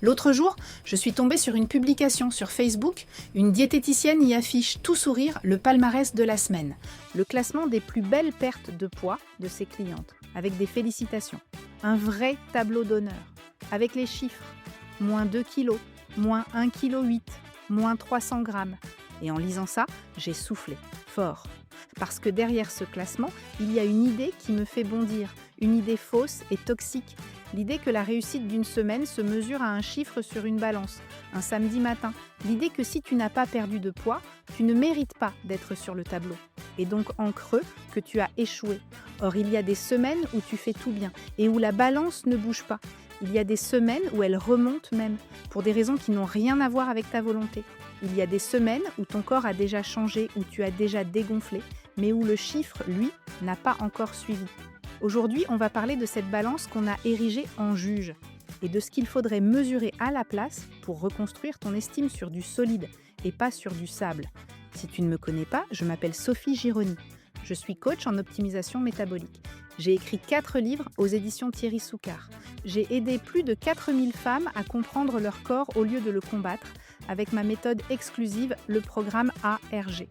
L'autre jour, je suis tombée sur une publication sur Facebook. Une diététicienne y affiche tout sourire le palmarès de la semaine, le classement des plus belles pertes de poids de ses clientes, avec des félicitations. Un vrai tableau d'honneur, avec les chiffres. Moins 2 kilos, moins 1,8 kg, moins 300 grammes. Et en lisant ça, j'ai soufflé, fort. Parce que derrière ce classement, il y a une idée qui me fait bondir, une idée fausse et toxique. L'idée que la réussite d'une semaine se mesure à un chiffre sur une balance, un samedi matin. L'idée que si tu n'as pas perdu de poids, tu ne mérites pas d'être sur le tableau. Et donc en creux, que tu as échoué. Or, il y a des semaines où tu fais tout bien et où la balance ne bouge pas. Il y a des semaines où elle remonte même, pour des raisons qui n'ont rien à voir avec ta volonté. Il y a des semaines où ton corps a déjà changé, où tu as déjà dégonflé, mais où le chiffre, lui, n'a pas encore suivi. Aujourd'hui, on va parler de cette balance qu'on a érigée en juge et de ce qu'il faudrait mesurer à la place pour reconstruire ton estime sur du solide et pas sur du sable. Si tu ne me connais pas, je m'appelle Sophie Gironi. Je suis coach en optimisation métabolique. J'ai écrit 4 livres aux éditions Thierry Soucard. J'ai aidé plus de 4000 femmes à comprendre leur corps au lieu de le combattre avec ma méthode exclusive, le programme ARG.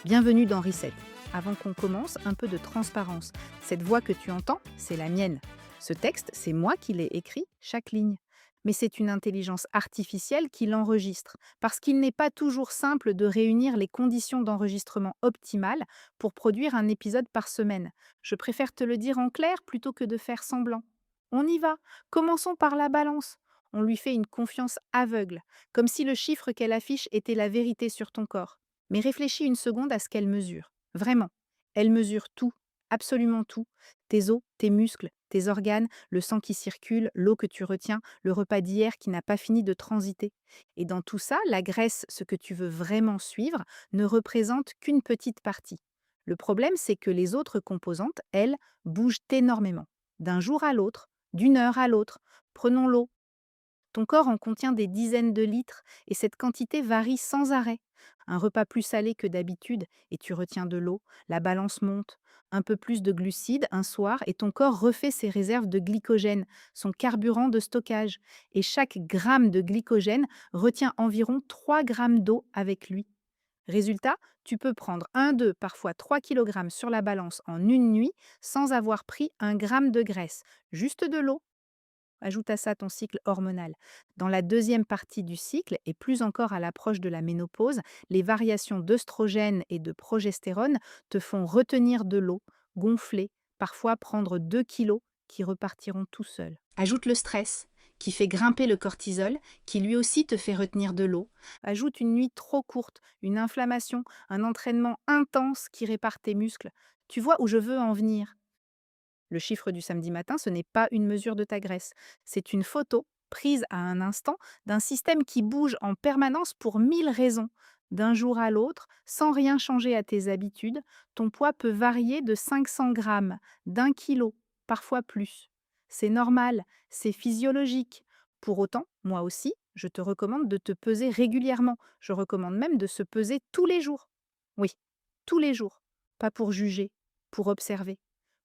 Bienvenue dans Reset. Avant qu'on commence, un peu de transparence. Cette voix que tu entends, c'est la mienne. Ce texte, c'est moi qui l'ai écrit, chaque ligne. Mais c'est une intelligence artificielle qui l'enregistre, parce qu'il n'est pas toujours simple de réunir les conditions d'enregistrement optimales pour produire un épisode par semaine. Je préfère te le dire en clair plutôt que de faire semblant. On y va. Commençons par la balance. On lui fait une confiance aveugle, comme si le chiffre qu'elle affiche était la vérité sur ton corps. Mais réfléchis une seconde à ce qu'elle mesure. Vraiment. Elle mesure tout, absolument tout. Tes os, tes muscles, tes organes, le sang qui circule, l'eau que tu retiens, le repas d'hier qui n'a pas fini de transiter. Et dans tout ça, la graisse, ce que tu veux vraiment suivre, ne représente qu'une petite partie. Le problème, c'est que les autres composantes, elles, bougent énormément. D'un jour à l'autre, d'une heure à l'autre. Prenons l'eau. Ton corps en contient des dizaines de litres et cette quantité varie sans arrêt. Un repas plus salé que d'habitude et tu retiens de l'eau, la balance monte. Un peu plus de glucides un soir et ton corps refait ses réserves de glycogène, son carburant de stockage. Et chaque gramme de glycogène retient environ 3 grammes d'eau avec lui. Résultat, tu peux prendre 1, 2, parfois 3 kg sur la balance en une nuit sans avoir pris un gramme de graisse, juste de l'eau. Ajoute à ça ton cycle hormonal. Dans la deuxième partie du cycle, et plus encore à l'approche de la ménopause, les variations d'œstrogène et de progestérone te font retenir de l'eau, gonfler, parfois prendre 2 kilos qui repartiront tout seuls. Ajoute le stress, qui fait grimper le cortisol, qui lui aussi te fait retenir de l'eau. Ajoute une nuit trop courte, une inflammation, un entraînement intense qui répare tes muscles. Tu vois où je veux en venir. Le chiffre du samedi matin, ce n'est pas une mesure de ta graisse. C'est une photo prise à un instant d'un système qui bouge en permanence pour 1000 raisons. D'un jour à l'autre, sans rien changer à tes habitudes, ton poids peut varier de 500 grammes, d'un kilo, parfois plus. C'est normal, c'est physiologique. Pour autant, moi aussi, je te recommande de te peser régulièrement. Je recommande même de se peser tous les jours. Oui, tous les jours. Pas pour juger, pour observer,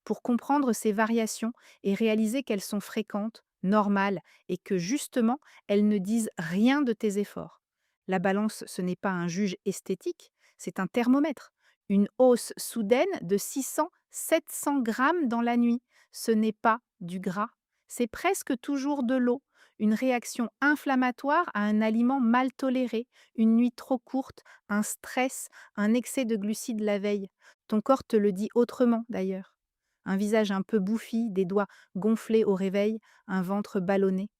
pour comprendre ces variations et réaliser qu'elles sont fréquentes, normales et que justement, elles ne disent rien de tes efforts. La balance, ce n'est pas un juge esthétique, c'est un thermomètre. Une hausse soudaine de 600-700 grammes dans la nuit, ce n'est pas du gras, c'est presque toujours de l'eau. Une réaction inflammatoire à un aliment mal toléré, une nuit trop courte, un stress, un excès de glucides la veille. Ton corps te le dit autrement d'ailleurs. Un visage un peu bouffi, des doigts gonflés au réveil, un ventre ballonné.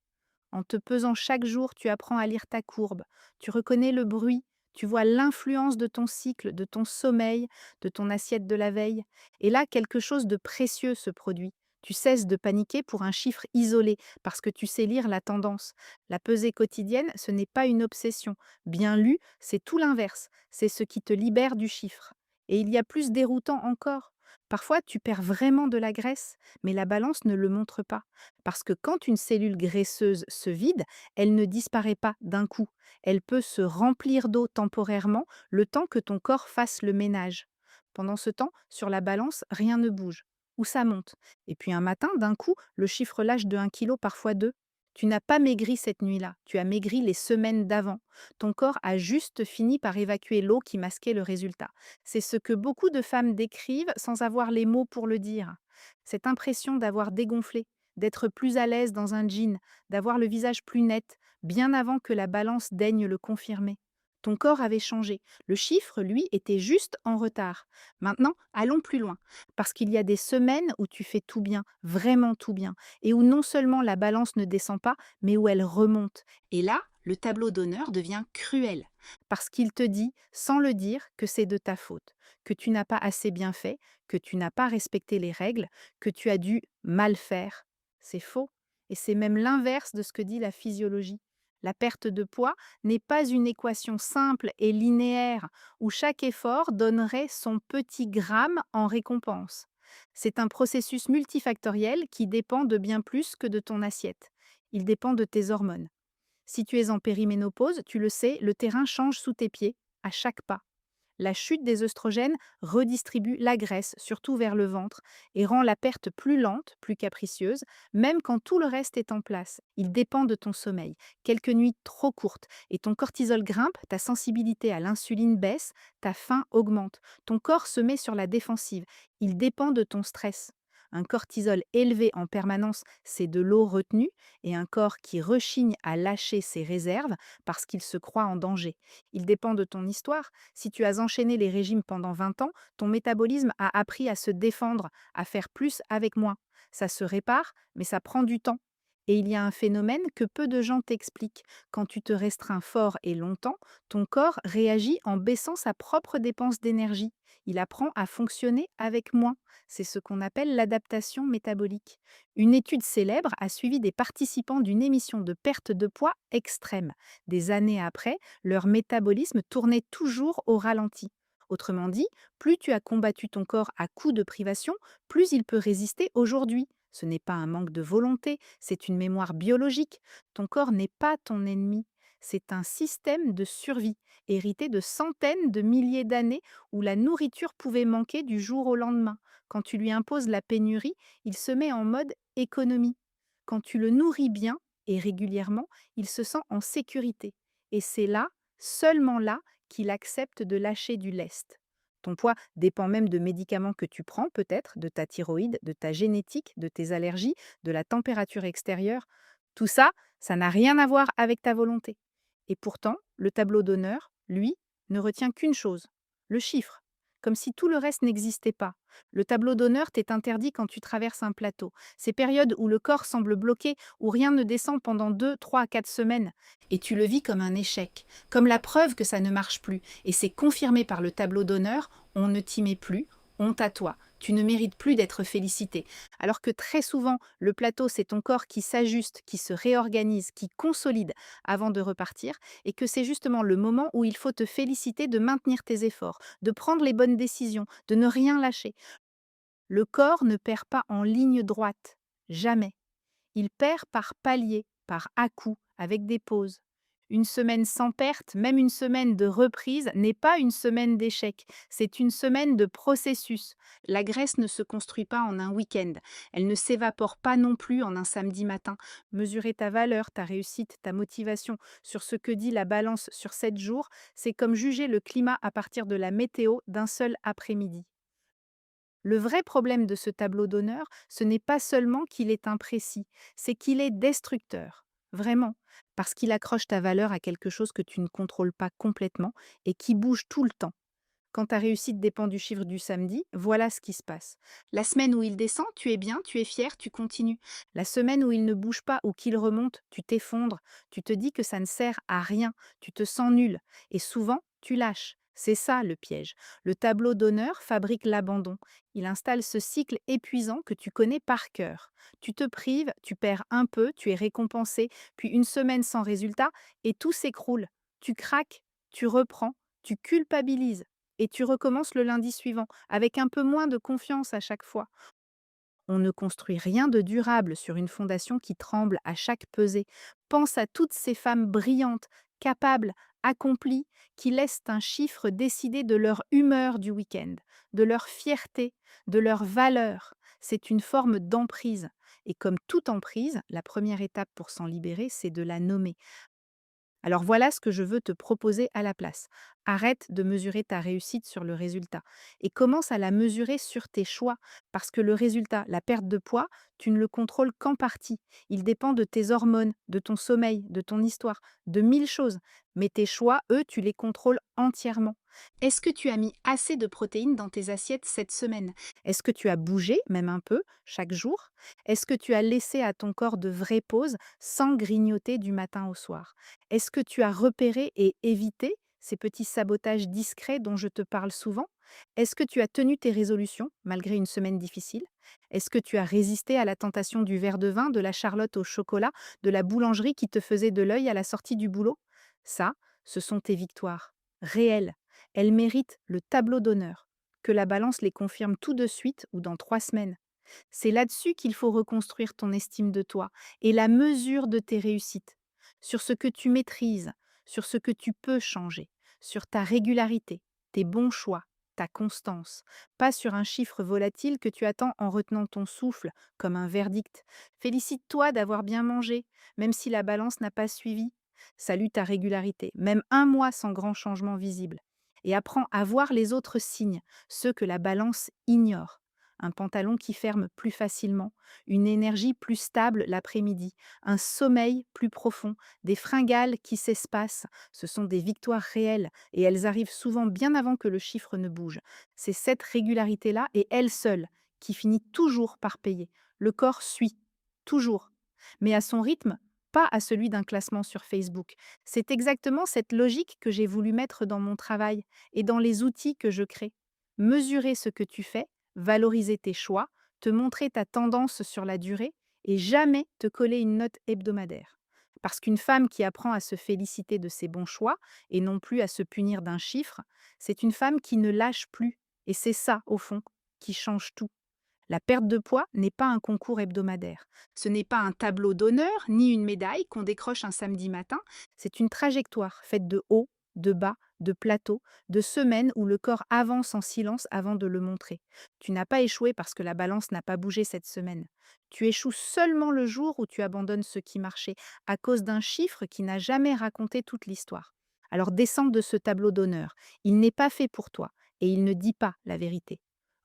En te pesant chaque jour, tu apprends à lire ta courbe, tu reconnais le bruit, tu vois l'influence de ton cycle, de ton sommeil, de ton assiette de la veille. Et là, quelque chose de précieux se produit. Tu cesses de paniquer pour un chiffre isolé, parce que tu sais lire la tendance. La pesée quotidienne, ce n'est pas une obsession. Bien lu, c'est tout l'inverse. C'est ce qui te libère du chiffre. Et il y a plus déroutant encore. Parfois, tu perds vraiment de la graisse, mais la balance ne le montre pas. Parce que quand une cellule graisseuse se vide, elle ne disparaît pas d'un coup. Elle peut se remplir d'eau temporairement le temps que ton corps fasse le ménage. Pendant ce temps, sur la balance, rien ne bouge. Ou ça monte. Et puis un matin, d'un coup, le chiffre lâche de 1 kilo, parfois 2. Tu n'as pas maigri cette nuit-là, tu as maigri les semaines d'avant. Ton corps a juste fini par évacuer l'eau qui masquait le résultat. C'est ce que beaucoup de femmes décrivent sans avoir les mots pour le dire. Cette impression d'avoir dégonflé, d'être plus à l'aise dans un jean, d'avoir le visage plus net, bien avant que la balance daigne le confirmer. Ton corps avait changé. Le chiffre, lui, était juste en retard. Maintenant, allons plus loin. Parce qu'il y a des semaines où tu fais tout bien, vraiment tout bien, et où non seulement la balance ne descend pas, mais où elle remonte. Et là, le tableau d'honneur devient cruel, parce qu'il te dit, sans le dire, que c'est de ta faute, que tu n'as pas assez bien fait, que tu n'as pas respecté les règles, que tu as dû mal faire. C'est faux, et c'est même l'inverse de ce que dit la physiologie. La perte de poids n'est pas une équation simple et linéaire où chaque effort donnerait son petit gramme en récompense. C'est un processus multifactoriel qui dépend de bien plus que de ton assiette. Il dépend de tes hormones. Si tu es en périménopause, tu le sais, le terrain change sous tes pieds à chaque pas. La chute des œstrogènes redistribue la graisse, surtout vers le ventre, et rend la perte plus lente, plus capricieuse, même quand tout le reste est en place. Il dépend de ton sommeil. Quelques nuits trop courtes, et ton cortisol grimpe, ta sensibilité à l'insuline baisse, ta faim augmente. Ton corps se met sur la défensive. Il dépend de ton stress. Un cortisol élevé en permanence, c'est de l'eau retenue, et un corps qui rechigne à lâcher ses réserves parce qu'il se croit en danger. Il dépend de ton histoire. Si tu as enchaîné les régimes pendant 20 ans, ton métabolisme a appris à se défendre, à faire plus avec moins. Ça se répare, mais ça prend du temps. Et il y a un phénomène que peu de gens t'expliquent. Quand tu te restreins fort et longtemps, ton corps réagit en baissant sa propre dépense d'énergie. Il apprend à fonctionner avec moins. C'est ce qu'on appelle l'adaptation métabolique. Une étude célèbre a suivi des participants d'une émission de perte de poids extrême. Des années après, leur métabolisme tournait toujours au ralenti. Autrement dit, plus tu as combattu ton corps à coups de privation, plus il peut résister aujourd'hui. Ce n'est pas un manque de volonté, c'est une mémoire biologique. Ton corps n'est pas ton ennemi. C'est un système de survie, hérité de centaines de milliers d'années où la nourriture pouvait manquer du jour au lendemain. Quand tu lui imposes la pénurie, il se met en mode économie. Quand tu le nourris bien et régulièrement, il se sent en sécurité. Et c'est là, seulement là, qu'il accepte de lâcher du lest. Ton poids dépend même de médicaments que tu prends, peut-être, de ta thyroïde, de ta génétique, de tes allergies, de la température extérieure. Tout ça, ça n'a rien à voir avec ta volonté. Et pourtant, le tableau d'honneur, lui, ne retient qu'une chose, le chiffre, comme si tout le reste n'existait pas. Le tableau d'honneur t'est interdit quand tu traverses un plateau. Ces périodes où le corps semble bloqué, où rien ne descend pendant 2, 3, 4 semaines. Et tu le vis comme un échec, comme la preuve que ça ne marche plus. Et c'est confirmé par le tableau d'honneur, on ne t'y met plus, honte à toi. Tu ne mérites plus d'être félicité. Alors que très souvent, le plateau, c'est ton corps qui s'ajuste, qui se réorganise, qui consolide avant de repartir, et que c'est justement le moment où il faut te féliciter de maintenir tes efforts, de prendre les bonnes décisions, de ne rien lâcher. Le corps ne perd pas en ligne droite, jamais. Il perd par paliers, par à-coups, avec des pauses. Une semaine sans perte, même une semaine de reprise, n'est pas une semaine d'échec, c'est une semaine de processus. La graisse ne se construit pas en un week-end, elle ne s'évapore pas non plus en un samedi matin. Mesurer ta valeur, ta réussite, ta motivation sur ce que dit la balance sur 7 jours, c'est comme juger le climat à partir de la météo d'un seul après-midi. Le vrai problème de ce tableau d'honneur, ce n'est pas seulement qu'il est imprécis, c'est qu'il est destructeur. Vraiment. Parce qu'il accroche ta valeur à quelque chose que tu ne contrôles pas complètement et qui bouge tout le temps. Quand ta réussite dépend du chiffre du samedi, voilà ce qui se passe. La semaine où il descend, tu es bien, tu es fier, tu continues. La semaine où il ne bouge pas ou qu'il remonte, tu t'effondres, tu te dis que ça ne sert à rien, tu te sens nul. Et souvent, tu lâches. C'est ça le piège. Le tableau d'honneur fabrique l'abandon. Il installe ce cycle épuisant que tu connais par cœur. Tu te prives, tu perds un peu, tu es récompensé, puis une semaine sans résultat et tout s'écroule. Tu craques, tu reprends, tu culpabilises et tu recommences le lundi suivant, avec un peu moins de confiance à chaque fois. On ne construit rien de durable sur une fondation qui tremble à chaque pesée. Pense à toutes ces femmes brillantes, capables, accomplies, qui laissent un chiffre décider de leur humeur du week-end, de leur fierté, de leur valeur. C'est une forme d'emprise. Et comme toute emprise, la première étape pour s'en libérer, c'est de la nommer. Alors voilà ce que je veux te proposer à la place. Arrête de mesurer ta réussite sur le résultat et commence à la mesurer sur tes choix parce que le résultat, la perte de poids, tu ne le contrôles qu'en partie. Il dépend de tes hormones, de ton sommeil, de ton histoire, de mille choses. Mais tes choix, eux, tu les contrôles entièrement. Est-ce que tu as mis assez de protéines dans tes assiettes cette semaine? Est-ce que tu as bougé, même un peu, chaque jour? Est-ce que tu as laissé à ton corps de vraies pauses sans grignoter du matin au soir? Est-ce que tu as repéré et évité ces petits sabotages discrets dont je te parle souvent? Est-ce que tu as tenu tes résolutions malgré une semaine difficile? Est-ce que tu as résisté à la tentation du verre de vin, de la charlotte au chocolat, de la boulangerie qui te faisait de l'œil à la sortie du boulot? Ça, ce sont tes victoires réelles. Elles méritent le tableau d'honneur. Que la balance les confirme tout de suite ou dans 3 semaines. C'est là-dessus qu'il faut reconstruire ton estime de toi et la mesure de tes réussites, sur ce que tu maîtrises, sur ce que tu peux changer, sur ta régularité, tes bons choix, ta constance, pas sur un chiffre volatile que tu attends en retenant ton souffle comme un verdict. Félicite-toi d'avoir bien mangé, même si la balance n'a pas suivi. Salue ta régularité, même un mois sans grand changement visible. Et apprends à voir les autres signes, ceux que la balance ignore. Un pantalon qui ferme plus facilement, une énergie plus stable l'après-midi, un sommeil plus profond, des fringales qui s'espacent. Ce sont des victoires réelles et elles arrivent souvent bien avant que le chiffre ne bouge. C'est cette régularité-là et elle seule qui finit toujours par payer. Le corps suit, toujours, mais à son rythme, pas à celui d'un classement sur Facebook. C'est exactement cette logique que j'ai voulu mettre dans mon travail et dans les outils que je crée. Mesurer ce que tu fais, valoriser tes choix, te montrer ta tendance sur la durée et jamais te coller une note hebdomadaire. Parce qu'une femme qui apprend à se féliciter de ses bons choix et non plus à se punir d'un chiffre, c'est une femme qui ne lâche plus. Et c'est ça, au fond, qui change tout. La perte de poids n'est pas un concours hebdomadaire. Ce n'est pas un tableau d'honneur ni une médaille qu'on décroche un samedi matin. C'est une trajectoire faite de hauts, de bas, de plateaux, de semaines où le corps avance en silence avant de le montrer. Tu n'as pas échoué parce que la balance n'a pas bougé cette semaine. Tu échoues seulement le jour où tu abandonnes ce qui marchait à cause d'un chiffre qui n'a jamais raconté toute l'histoire. Alors descends de ce tableau d'honneur. Il n'est pas fait pour toi et il ne dit pas la vérité.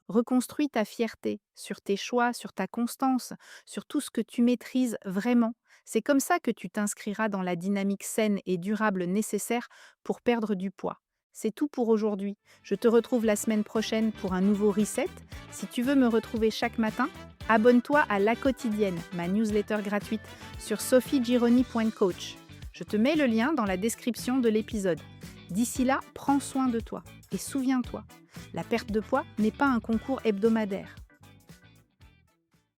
Reconstruis ta fierté sur tes choix, sur ta constance, sur tout ce que tu maîtrises vraiment. C'est comme ça que tu t'inscriras dans la dynamique saine et durable nécessaire pour perdre du poids. C'est tout pour aujourd'hui. Je te retrouve la semaine prochaine pour un nouveau reset. Si tu veux me retrouver chaque matin, abonne-toi à La Quotidienne, ma newsletter gratuite, sur sophiegironi.coach. Je te mets le lien dans la description de l'épisode. D'ici là, prends soin de toi et souviens-toi, la perte de poids n'est pas un concours hebdomadaire.